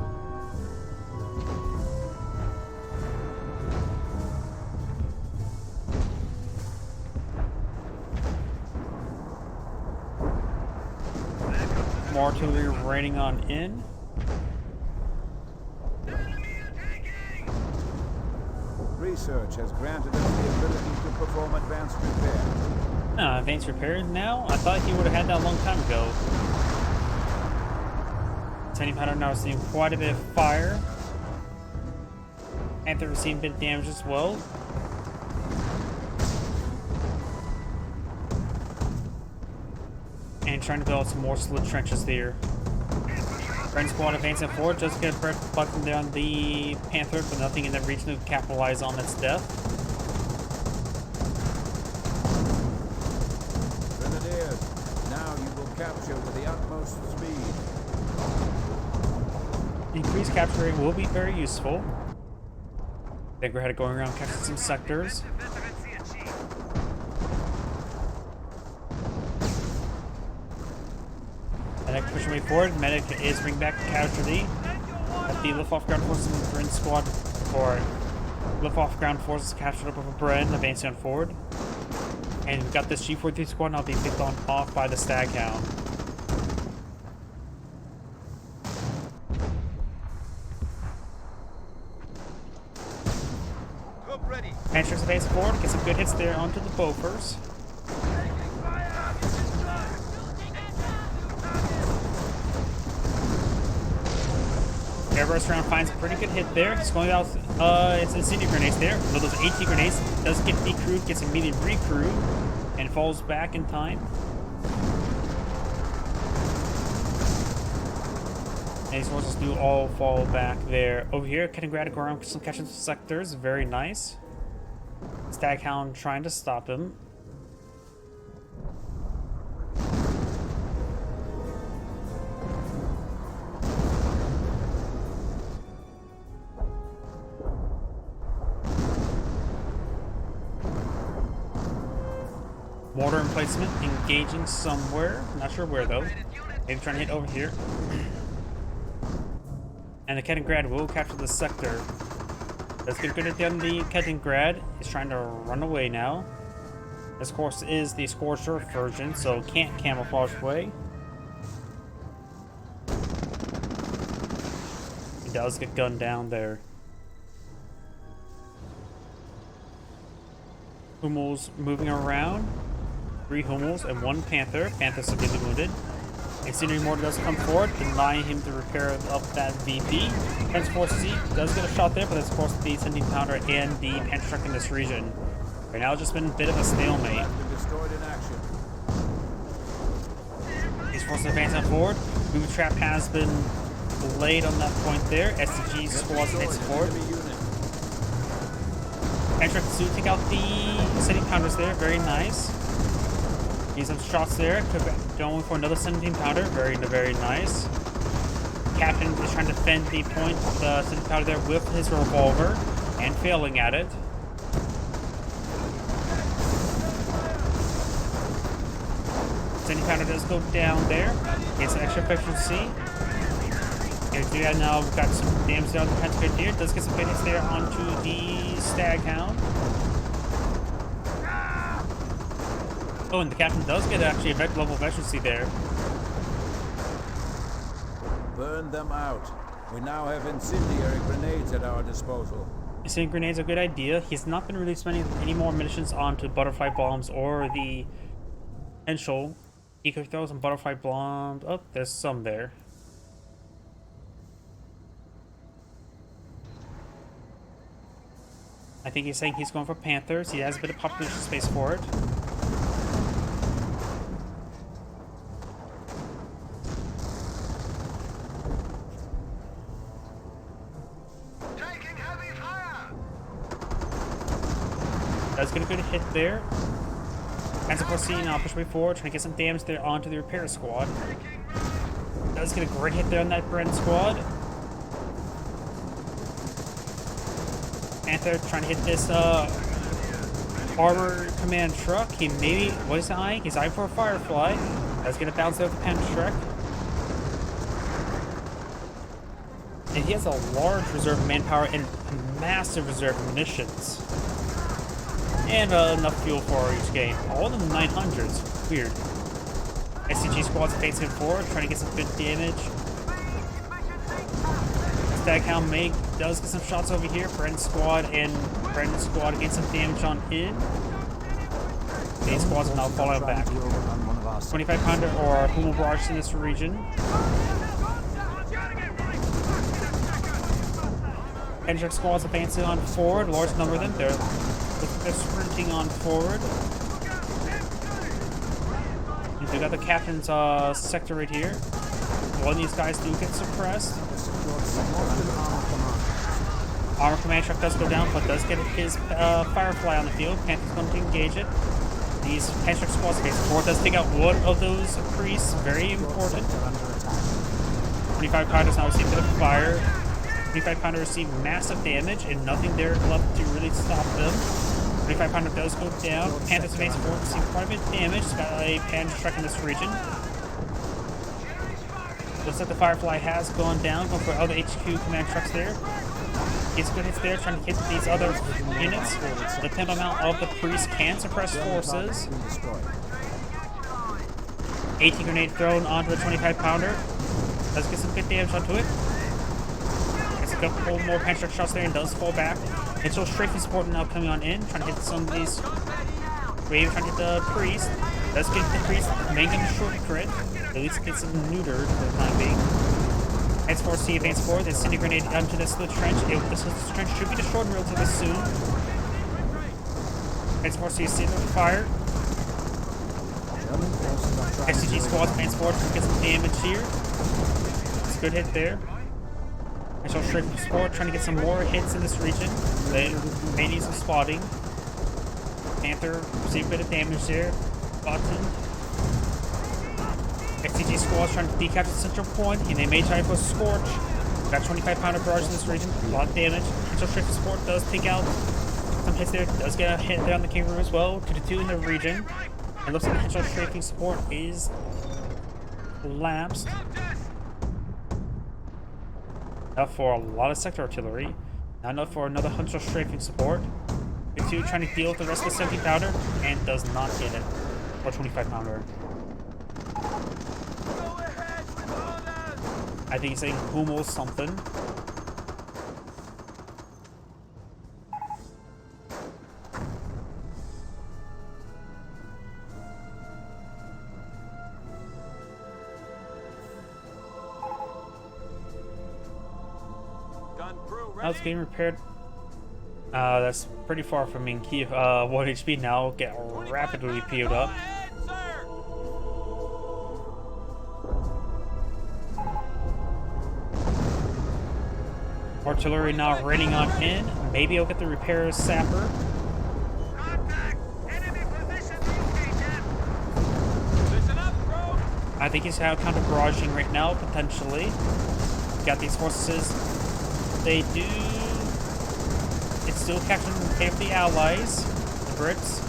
More artillery raining on in. Research has granted us the ability to perform advanced repair. Advanced repairs now? I thought he would have had that a long time ago. Sending powder now receiving quite a bit of fire. Panther receiving a bit of damage as well. And trying to build some more slit trenches there. Friend squad advancing forward, just get a breath bucking down the Panther, but nothing in the region to capitalize on its death. Grenadiers, now you will capture with the utmost speed. Increased capture rate will be very useful. I think we're going around capturing some sectors. Medic pushing way forward. Medic is bringing back a casualty. At the lift off ground forces and Bren squad, or lift off ground forces captured up over Bren, advancing on forward. And we've got this G43 squad now being picked on off by the Staghound. Panthers advance forward, get some good hits there onto the Bofors. Airburst round finds a pretty good hit there. It's going out, it's incendiary grenades there. So those AT grenades does get decrewed, gets immediate recrew, and falls back in time. And these forces do all fall back there. Over here, Kaliningrad going around some catching sectors, very nice. Staghound trying to stop him. Mortar emplacement, engaging somewhere. Not sure where though. Maybe trying to hit over here. And the Kaliningrad will capture the sector. Let's get good at the end. The Kaliningrad is trying to run away now. This, of course, is the Scorched Earth version, so can't camouflage away. He does get gunned down there. Hummels moving around. 3 Hummels and 1 Panther. Panther severely wounded. Incendiary mortar does come forward, denying him to repair up that VP. Defense Forces does get a shot there, but that's of course the 17 pounder and the Panther truck in this region. Right now, it's just been a bit of a stalemate. These forces advancing forward. Booby trap has been laid on that point there. STG squad advances forward. Panther truck to take out the 17 pounders there. Very nice. Need some shots there. Going for another 17 pounder. Very, very nice. Captain is trying to defend the point, the 17 pounder there with his revolver and failing at it. Pounder does go down there. Gets extra efficiency. And do that now. We've got some damage down the Pentagon here. Does get some good hits there onto the Staghound. Oh, and the captain does get actually a level of efficiency there. Burn them out. We now have incendiary grenades at our disposal. Incendiary grenades are a good idea. He's not been really spending any more munitions onto butterfly bombs or the potential. He could throw some butterfly bombs. Oh, there's some there. I think he's saying he's going for Panthers. He has a bit of population space for it. Taking heavy fire. Does get a good hit there. As of course, now push way forward, trying to get some damage there onto the repair squad. Does get a great hit there on that Bren squad. Panther trying to hit this armor command truck. He maybe, what is he eyeing? He's eyeing for a Firefly. Does get a bounce there with the Panther truck. And he has a large reserve of manpower and a massive reserve of munitions. And enough fuel for each game. All in the 900s. Weird. SCG squad's advancing forward, trying to get some good damage. Staghound does get some shots over here. Brandon's squad get some damage on in. These squads are now falling back. 25 pounder or Hummel barrage in this region. Hendrick squad's advancing on forward. Large number of them. They're sprinting on forward. We got the captain's sector right here. One of these guys do get suppressed. Armor command truck does go down, but does get his Firefly on the field. Panther's going to engage it. These Panther squads base 4 does take out one of those priests. Very important. 25 pounders now receive a bit of fire. 25 pounder receive massive damage and nothing there left to really stop them. 25 pounder does go down. Panther's base 4 receive quite a bit of damage. It's got a Panther truck in this region. Looks like the Firefly has gone down. Going for other HQ command trucks there. Gets good hits there, trying to hit these other units. The tempo amount of the priest can suppress forces. 18 grenade thrown onto the 25 pounder. Does get some good damage onto it. Gets a couple more Panther shots there and does fall back. Mitchell strafing support now coming on in, trying to hit some of these waves, trying to hit the priest. Does get the priest, main gun short crit. At least gets him neutered for the time being. Advance forward, C advance forward, then send a grenade onto the slit trench. The slit trench should be destroyed relatively soon. Advance forward, C see the fire. SCG squad advance forward to get some damage here. It's a good hit there. National Strafing support trying to get some more hits in this region. They may need some spotting. Panther receive a bit of damage there. Button. STG squad's trying to decapture the central point, and they may try for a Scorch. Got 25 pounder barrage in this region, a lot of damage. National Strafing support does take out some hits there, does get a hit there on the Kangaroo as well. 2-2 in the region. It looks like National Strafing support is collapsed. Enough for a lot of sector artillery. Not enough for another Hunter strafing support. 2 trying to deal with the rest of the 70 pounder and does not get it. Or 25 pounder. I think he's saying Hummel something. That's getting repaired. That's pretty far from being key. 1 HP now. Get rapidly PO'd up. Artillery now raining on in. Maybe I'll get the repair sapper. I think he's out counter barraging right now, potentially. Got these forces. They do. It's still capturing in favor of the Allies, the Brits.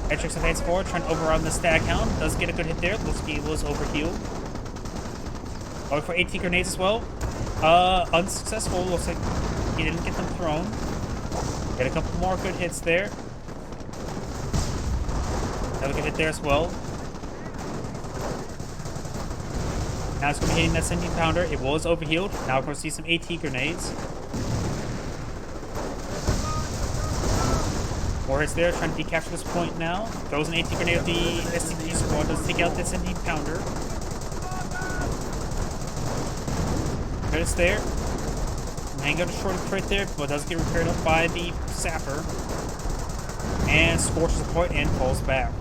Edrix advance forward, trying to overrun the Staghound. Does get a good hit there. Looks like he was overhealed. Going for 18 grenades as well. Unsuccessful. Looks like he didn't get them thrown. Get a couple more good hits there. Another good hit there as well. Now it's going to be hitting that 17 pounder. It was overhealed. Now we're going to see some AT grenades. More hits there, trying to decapture this point now. Throws an AT grenade at the SCP squad. Does take out that 17 pounder. Good hits there. Mango to short crit there, but does get repaired up by the sapper. And scorches the point and falls back.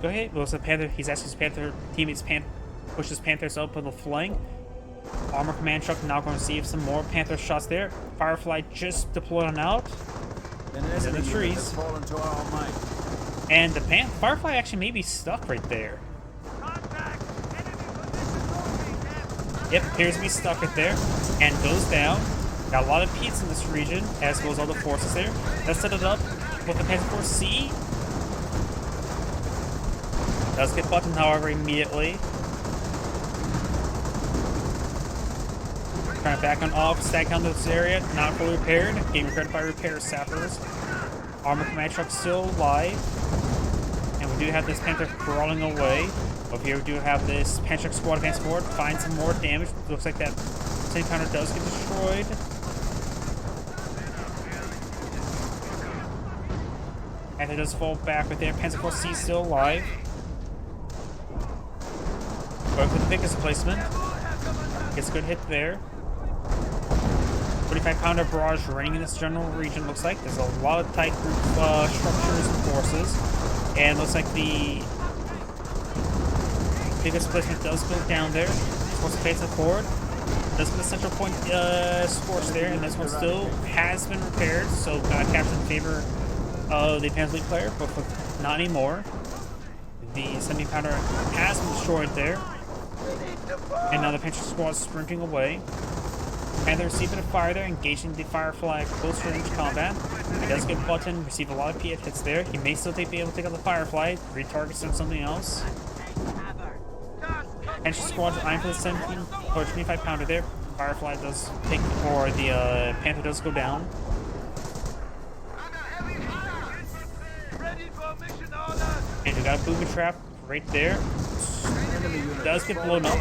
Go ahead. Well, so Panther. He's asking his Panther teammates. Pushes Panthers up on the flank. Armor command truck now going to receive some more Panther shots there. Firefly just deployed on out. In the trees. And the Firefly actually may be stuck right there. Yep, appears to be stuck right there. And goes down. Got a lot of Pete's in this region, as well as other forces there. Let's set it up with the Panther Force C. Does get buttoned, however, immediately. Trying to back on off, stack down this area, not fully repaired. Getting repaired by repair sappers. Armor command truck still alive. And we do have this Panther crawling away. Over here we do have this Panther squad advance forward. Find some more damage. Looks like that city counter does get destroyed. And it does fall back right there. Panzer Force C still alive. Going for the biggest placement. Gets a good hit there. 25-pounder barrage raining in this general region. Looks like there's a lot of tight group structures and forces. And looks like the biggest placement does go down there. Force faces forward. Does get the central point scorched there. And this one still has been repaired. So got captured in favor of the Panzer League player, but not anymore. The 70-pounder has been destroyed there. And now the Panther squad is sprinting away. And they're receiving a fire there, engaging the Firefly at close range combat. He does get button, receive a lot of PF hits there. He may still be able to take out the Firefly, retargets on something else. Panther squad eyeing for the 17 or 25-pounder there. Firefly does take, or the Panther does go down. And we got a booby trap right there. Does get blown up.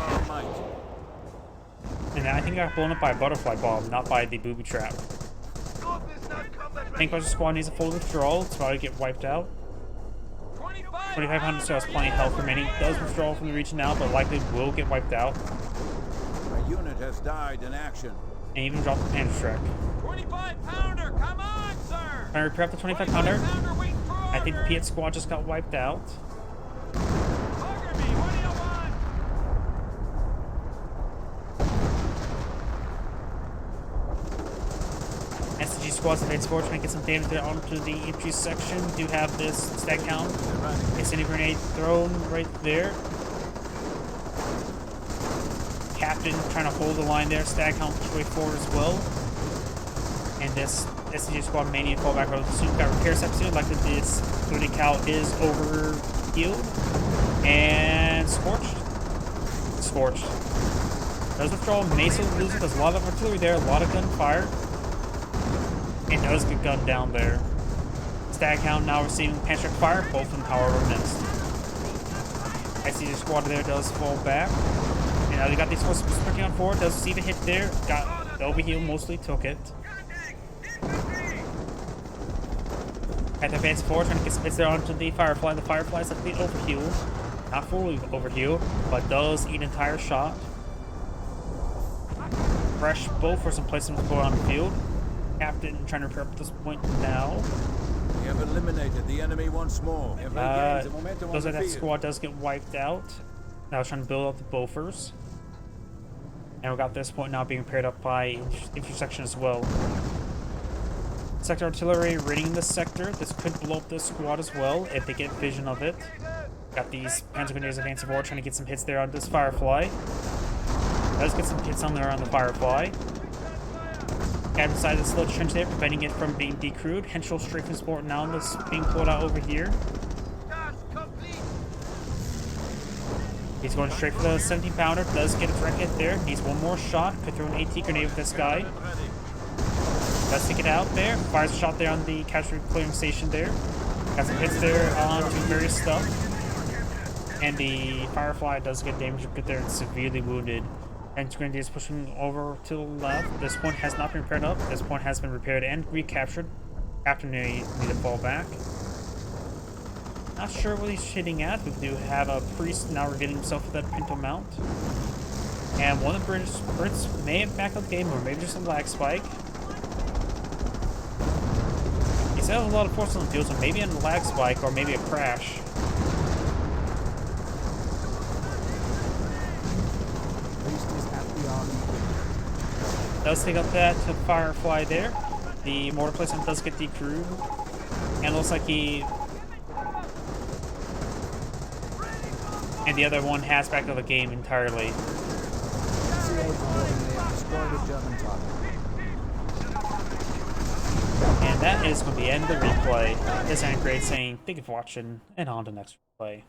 And I think it got blown up by a butterfly bomb, not by the booby trap. Tank Buster squad needs a full withdrawal. It's about to get wiped out. 2500 still has plenty of health remaining. Does withdraw from the region now, but likely will get wiped out. A unit has died in action. And even drop the Panther Trek. 25-pounder, come on, sir! Trying to repair up the 25-pounder. I think the Piet squad just got wiped out. SG squads advance forward trying to get some damage there onto the infantry section. Do have this stack down. Incendiary grenade thrown right there. Captain trying to hold the line there. Stack count push way forward as well. And this SG squad mania fall back over the suit. Got repair steps here. Like this 30 cal is overhealed. And scorched. Scorched. Does withdraw. May still lose it. There's a lot of artillery there. A lot of gunfire. And does get gunned down there. Stag Hound now receiving Panther fire, both of them however missed. I see the squad there does fall back. And now they got these forces sprinting on forward, does receive a hit there. Got the overheal, mostly took it. At the advance forward, trying to get some hits there onto the Firefly. The Firefly's at the overheal. Not fully overheal, but does eat an entire shot. Fresh bow for some placement going on the field. Captain trying to repair up at this point now. We have eliminated the enemy once more. Those that squad does get wiped out. Now it's trying to build up the Bofors. And we got this point now being paired up by intersection as well. Sector artillery raiding this sector. This could blow up this squad as well if they get vision of it. Got these Panzer Grenadiers advancing forward trying to get some hits there on this Firefly. Does get some hits on there on the Firefly. Got inside this little trench there, preventing it from being decrewed. Henschel straight from support now that's being pulled out over here. He's going straight for the 17-pounder. Does get a direct hit there. Needs one more shot. Could throw an AT grenade with this guy. Does take it out there. Fires a shot there on the casualty clearing station there. Got some hits there onto various stuff. And the Firefly does get damaged a bit there and severely wounded. And Grenadiers pushing over to the left. This point has not been repaired up. This point has been repaired and recaptured after they need to fall back. Not sure what he's hitting at. We do have a priest now revealing himself with that Pinto mount. And one of the Brits may have backed up the game, or maybe just a lag spike. He's had a lot of force on the field, so maybe a lag spike or maybe a crash. Does take up that to Firefly there. The mortar placement does get decrewed. And it looks like he... And the other one has backed up the game entirely. And that is going to be the end of the replay. This is iKranksy saying thank you for watching, and on to the next replay.